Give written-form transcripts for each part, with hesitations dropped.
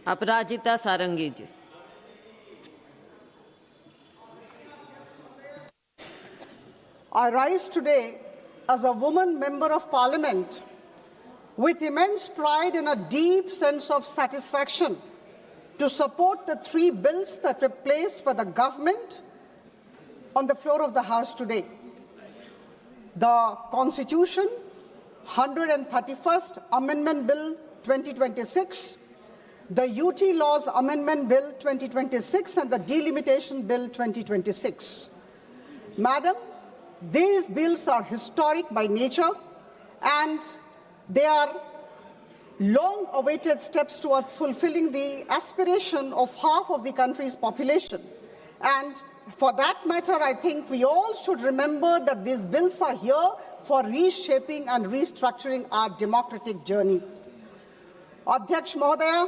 Aparajita sarangi ji. I rise today as a woman member of Parliament with immense pride and a deep sense of satisfaction to support the 3 bills that were placed by the government on the floor of the House today. The Constitution, 131st Amendment Bill 2026, the UT Laws Amendment Bill 2026 and the Delimitation Bill 2026. Madam, these bills are historic by nature and they are long-awaited steps towards fulfilling the aspiration of half of the country's population. And for that matter, I think we all should remember that these bills are here for reshaping and restructuring our democratic journey. अध्यक्ष महोदय,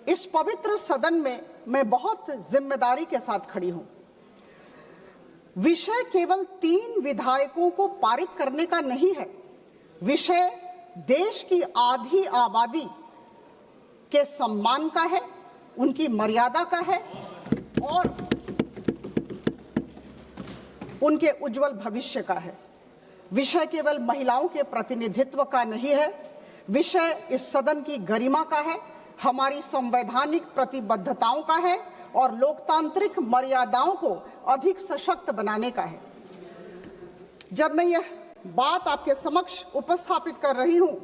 इस पवित्र सदन में मैं बहुत जिम्मेदारी के साथ खड़ी हूं। विषय केवल 3 विधायकों को पारित करने का नहीं है। विषय देश की आधी आबादी के सम्मान का है, उनकी मर्यादा का है और उनके उज्जवल भविष्य का है। विषय केवल महिलाओं के प्रतिनिधित्व का नहीं है। विषय इस सदन की गरिमा का है, हमारी संवैधानिक प्रतिबद्धताओं का है और लोकतांत्रिक मर्यादाओं को अधिक सशक्त बनाने का है। जब मैं यह बात आपके समक्ष उपस्थापित कर रही हूं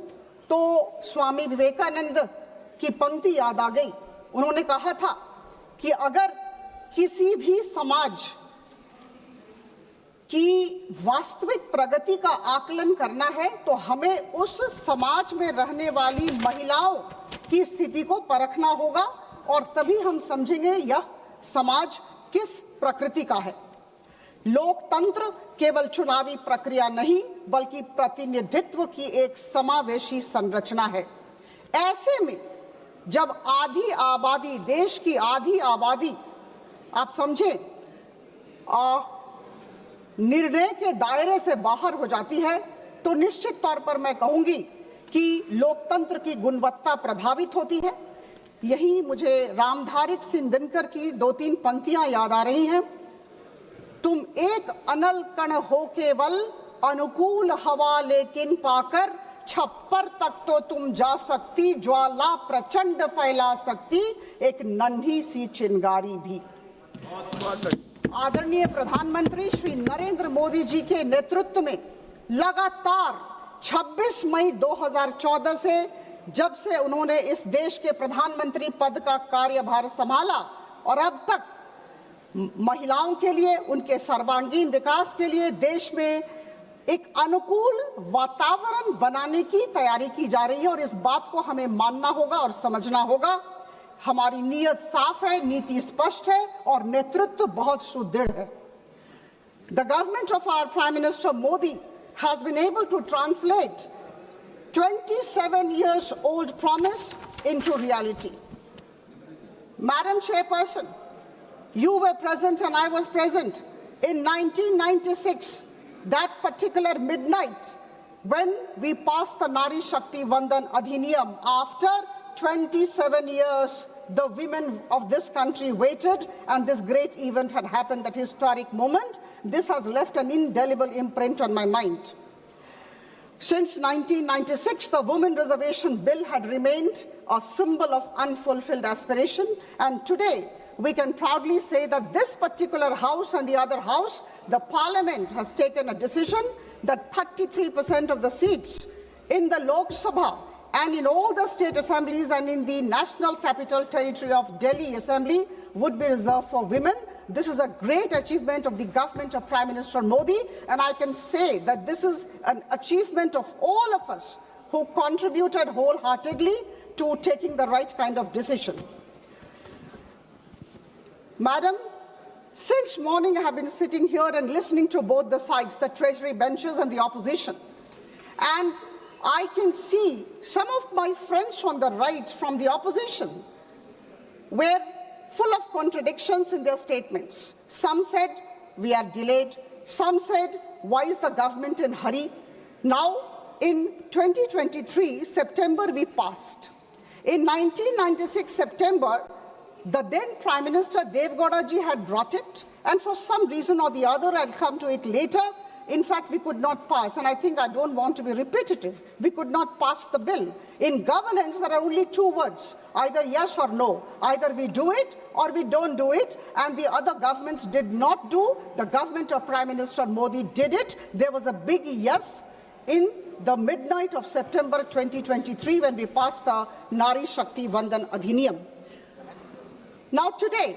तो स्वामी विवेकानंद की पंक्ति याद आ गई। उन्होंने कहा था कि अगर किसी भी समाज की वास्तविक प्रगति का आकलन करना है तो हमें उस समाज में रहने वाली महिलाओं की स्थिति को परखना होगा और तभी हम समझेंगे यह समाज किस प्रकृति का है। लोकतंत्र केवल चुनावी प्रक्रिया नहीं बल्कि प्रतिनिधित्व की एक समावेशी संरचना है। ऐसे में जब आधी आबादी, देश की आधी आबादी, आप समझें, निर्णय के दायरे से बाहर हो जाती है तो निश्चित तौर पर मैं कहूंगी कि लोकतंत्र की गुणवत्ता प्रभावित होती है। यही मुझे रामधारी सिंह दिनकर की 2-3 पंक्तियां याद आ रही हैं। तुम एक अनल कण हो केवल, अनुकूल हवा लेकिन पाकर, छप्पर तक तो तुम जा सकती, ज्वाला प्रचंड फैला सकती, एक नन्ही सी चिंगारी भी। आदरणीय प्रधानमंत्री श्री नरेंद्र मोदी जी के नेतृत्व में लगातार 26 मई 2014 से जब से उन्होंने इस देश के प्रधानमंत्री पद का कार्यभार संभाला और अब तक महिलाओं के लिए, उनके सर्वांगीण विकास के लिए देश में एक अनुकूल वातावरण बनाने की तैयारी की जा रही है और इस बात को हमें मानना होगा और समझना होगा। हमारी नीयत साफ है, नीति स्पष्ट है और नेतृत्व बहुत सुदृढ़ है। The government of our Prime Minister Modi has been able to translate 27 years old promise into reality. Madam Chairperson, you were present and I was present in 1996, that particular midnight when we passed the Nari Shakti Vandan Adhiniyam. After 27 years, the women of this country waited and this great event had happened, that historic moment. This has left an indelible imprint on my mind. Since 1996, the Women Reservation Bill had remained a symbol of unfulfilled aspiration, and today we can proudly say that this particular house and the other house, the Parliament has taken a decision that 33% of the seats in the Lok Sabha and in all the state assemblies and in the National Capital Territory of Delhi Assembly would be reserved for women. This is a great achievement of the government of Prime Minister Modi, and I can say that this is an achievement of all of us who contributed wholeheartedly to taking the right kind of decision. Madam, since morning I have been sitting here and listening to both the sides, the Treasury benches and the opposition, and I can see some of my friends on the right from the opposition were full of contradictions in their statements. Some said, we are delayed. Some said, why is the government in hurry? Now, in 2023, September, we passed. In 1996 September, the then Prime Minister Dev Gowda ji had brought it, and for some reason or the other, I'll come to it later, in fact, we could not pass, and I think I don't want to be repetitive. We could not pass the bill. In governance, there are only two words, either yes or no. Either we do it or we don't do it, and the other governments did not do. The government of Prime Minister Modi did it. There was a big yes in the midnight of September 2023 when we passed the Nari Shakti Vandan Adhiniyam. Now today,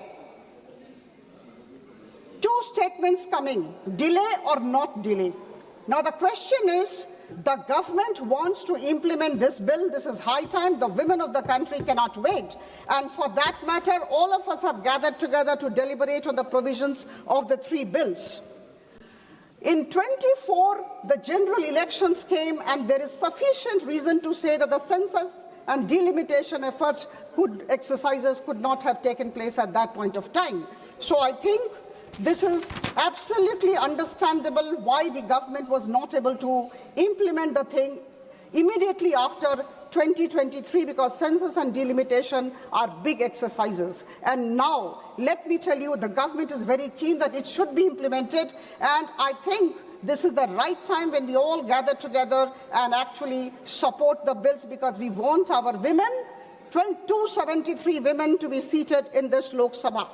two statements coming, delay or not delay. Now the question is, the government wants to implement this bill. This is high time. The women of the country cannot wait. And for that matter, all of us have gathered together to deliberate on the provisions of the three bills. In 24, the general elections came, and there is sufficient reason to say that the census and delimitation exercises could not have taken place at that point of time. So I think this is absolutely understandable why the government was not able to implement the thing immediately after 2023, because census and delimitation are big exercises. And now, let me tell you, the government is very keen that it should be implemented, and I think this is the right time when we all gather together and actually support the bills, because we want our women, 273 women, to be seated in this Lok Sabha.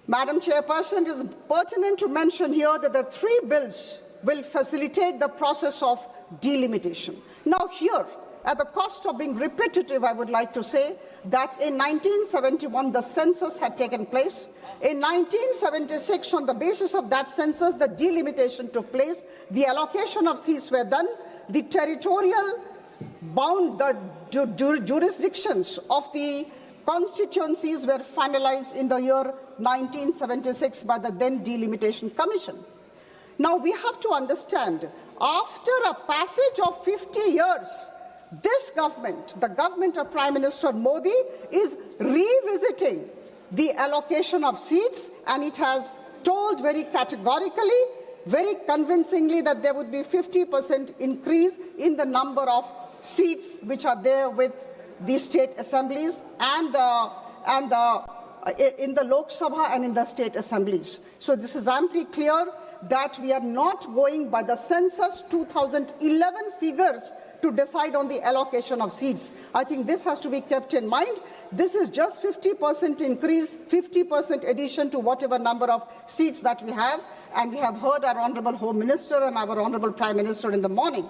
Madam Chairperson, it is pertinent to mention here that the three bills will facilitate the process of delimitation. Now here, at the cost of being repetitive, I would like to say that in 1971, the census had taken place. In 1976, on the basis of that census, the delimitation took place. The allocation of seats were done. The territorial jurisdictions of the constituencies were finalized in the year 1976 by the then Delimitation Commission. Now we have to understand, after a passage of 50 years, this government, the government of Prime Minister Modi, is revisiting the allocation of seats, and it has told very categorically, very convincingly, that there would be 50% increase in the number of seats which are there with the state assemblies and in the Lok Sabha and in the state assemblies. So this is amply clear that we are not going by the census 2011 figures to decide on the allocation of seats. I think this has to be kept in mind. This is just 50% increase, 50% addition to whatever number of seats that we have, and we have heard our Honorable Home Minister and our Honorable Prime Minister in the morning.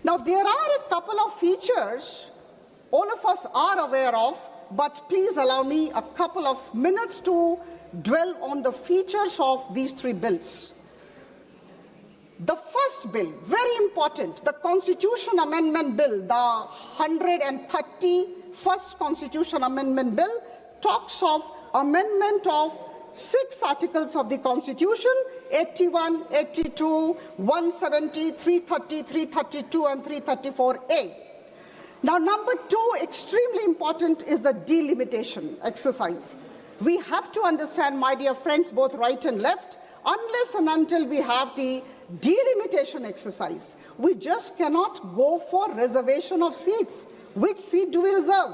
Now there are a couple of features all of us are aware of, but please allow me a couple of minutes to dwell on the features of these three bills. The first bill, very important, the Constitution Amendment Bill, the 131st Constitution Amendment Bill, talks of amendment of 6 articles of the Constitution, 81, 82, 170, 330, 332, and 334A. Now, number 2, extremely important, is the delimitation exercise. We have to understand, my dear friends, both right and left, unless and until we have the delimitation exercise, we just cannot go for reservation of seats. Which seat do we reserve?